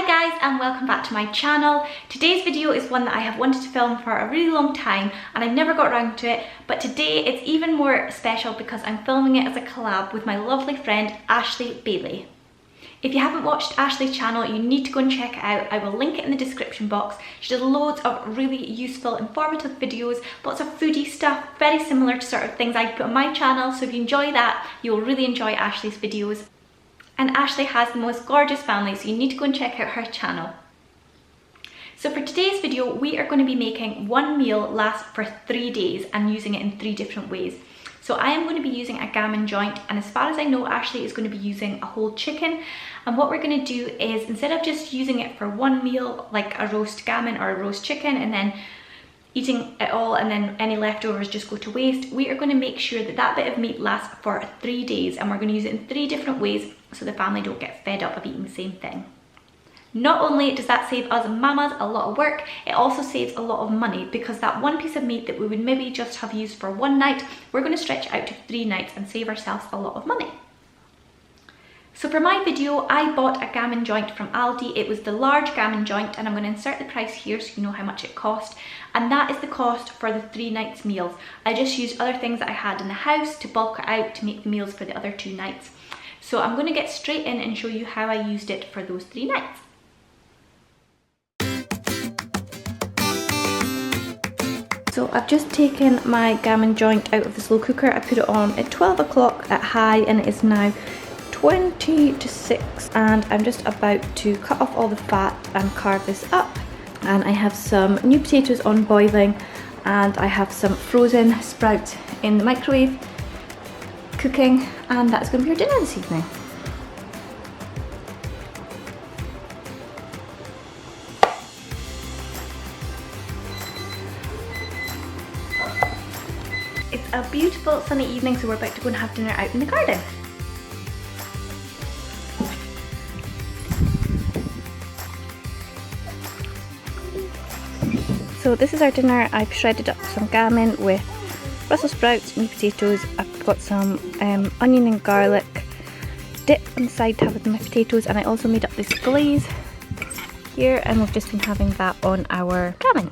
Hi guys, and welcome back to my channel. Today's video is one that I have wanted to film for a really long time and I've never got around to it, but today it's even more special because I'm filming it as a collab with my lovely friend Ashley Bailey. If you haven't watched Ashley's channel, you need to go and check it out. I will link it in the description box. She does loads of really useful, informative videos, lots of foodie stuff, very similar to sort of things I put on my channel, so if you enjoy that, you'll really enjoy Ashley's videos. And Ashley has the most gorgeous family, so you need to go and check out her channel. So for today's video, we are going to be making one meal last for 3 days and using it in 3 different ways. So I am going to be using a gammon joint, and as far as I know, Ashley is going to be using a whole chicken. And what we're going to do is, instead of just using it for one meal, like a roast gammon or a roast chicken, and then eating it all and then any leftovers just go to waste, we are going to make sure that that bit of meat lasts for 3 days, and we're going to use it in 3 different ways so the family don't get fed up of eating the same thing. Not only does that save us mamas a lot of work, it also saves a lot of money, because that one piece of meat that we would maybe just have used for one night, we're going to stretch out to 3 nights and save ourselves a lot of money. So for my video, I bought a gammon joint from Aldi. It was the large gammon joint, and I'm going to insert the price here so you know how much it cost. And that is the cost for the 3 nights meals. I just used other things that I had in the house to bulk it out to make the meals for the other 2 nights. So I'm going to get straight in and show you how I used it for those 3 nights. So I've just taken my gammon joint out of the slow cooker. I put it on at 12 o'clock at high, and it is now 20 to 6, and I'm just about to cut off all the fat and carve this up. And I have some new potatoes on boiling, and I have some frozen sprouts in the microwave cooking, and that's going to be our dinner this evening. It's a beautiful sunny evening, so we're about to go and have dinner out in the garden. So this is our dinner. I've shredded up some gammon with Brussels sprouts, new potatoes. I've got some onion and garlic dip on the side to have with my potatoes, and I also made up this glaze here, and we've just been having that on our gammon.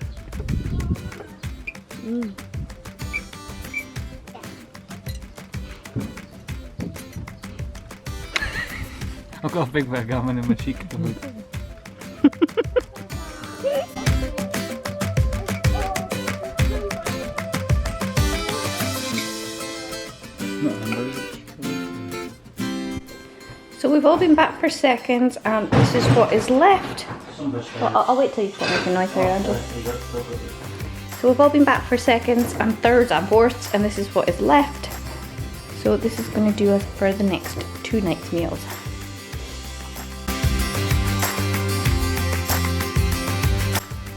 I've got a big bit of gammon in my cheek. So we've all been back for seconds, and this is what is left. Well, I'll wait till you stop making noise there, Andrew. So we've all been back for seconds and thirds and fourths, and this is what is left. So this is going to do us for the next 2 nights meals.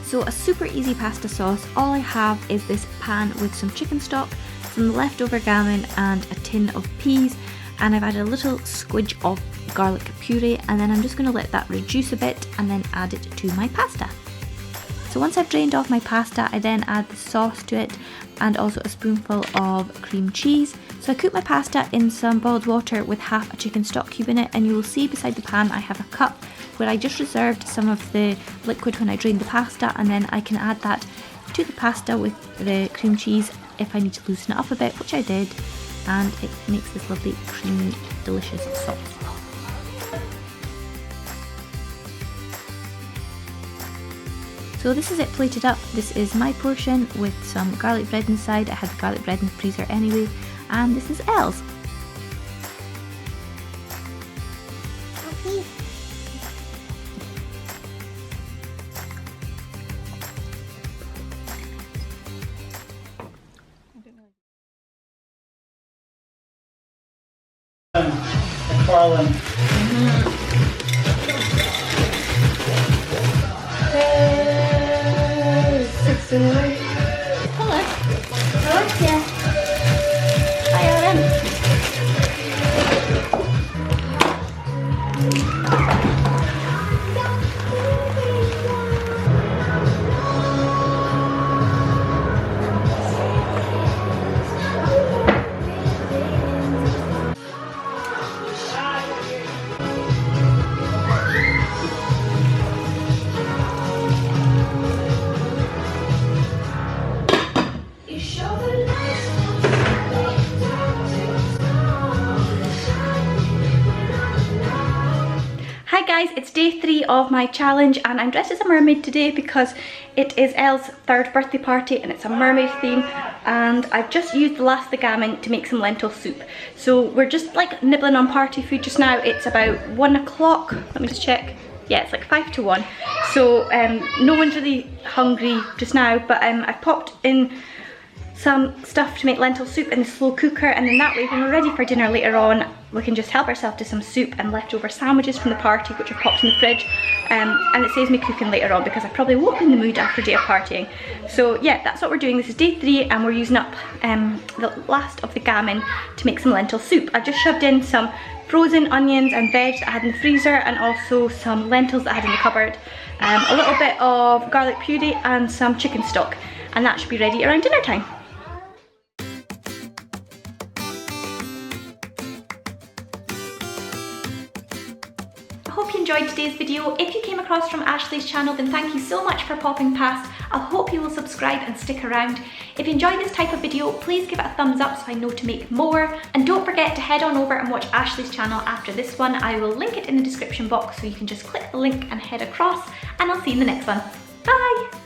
So a super easy pasta sauce. All I have is this pan with some chicken stock, some leftover gammon, and a tin of peas, and I've added a little squidge of garlic puree, and then I'm just going to let that reduce a bit and then add it to my pasta. So once I've drained off my pasta, I then add the sauce to it and also a spoonful of cream cheese. So I cook my pasta in some boiled water with half a chicken stock cube in it, and you will see beside the pan I have a cup where I just reserved some of the liquid when I drained the pasta, and then I can add that to the pasta with the cream cheese if I need to loosen it up a bit, which I did, and it makes this lovely creamy delicious sauce. So this is it plated up. This is my portion with some garlic bread inside. I had the garlic bread in the freezer anyway, and this is Elle's. Carlin. Hey, 6 and 8. Hello. Hello. Hi, Aaron. Hi guys, it's day 3 of my challenge and I'm dressed as a mermaid today because it is Elle's 3rd birthday party and it's a mermaid theme, and I've just used the last of the gammon to make some lentil soup. So we're just like nibbling on party food just now. It's about 1 o'clock, let me just check. Yeah, it's like 5 to 1. So no one's really hungry just now, but I've popped in some stuff to make lentil soup in the slow cooker, and then that way when we're ready for dinner later on we can just help ourselves to some soup and leftover sandwiches from the party which I've popped in the fridge, and it saves me cooking later on because I probably won't be in the mood after a day of partying. So yeah, that's what we're doing. This is day 3 and we're using up the last of the gammon to make some lentil soup. I've just shoved in some frozen onions and veg that I had in the freezer, and also some lentils that I had in the cupboard, a little bit of garlic puree and some chicken stock, and that should be ready around dinner time. I hope you enjoyed today's video. If you came across from Ashley's channel, then thank you so much for popping past. I hope you will subscribe and stick around. If you enjoy this type of video, please give it a thumbs up so I know to make more. And don't forget to head on over and watch Ashley's channel after this one. I will link it in the description box so you can just click the link and head across, and I'll see you in the next one. Bye!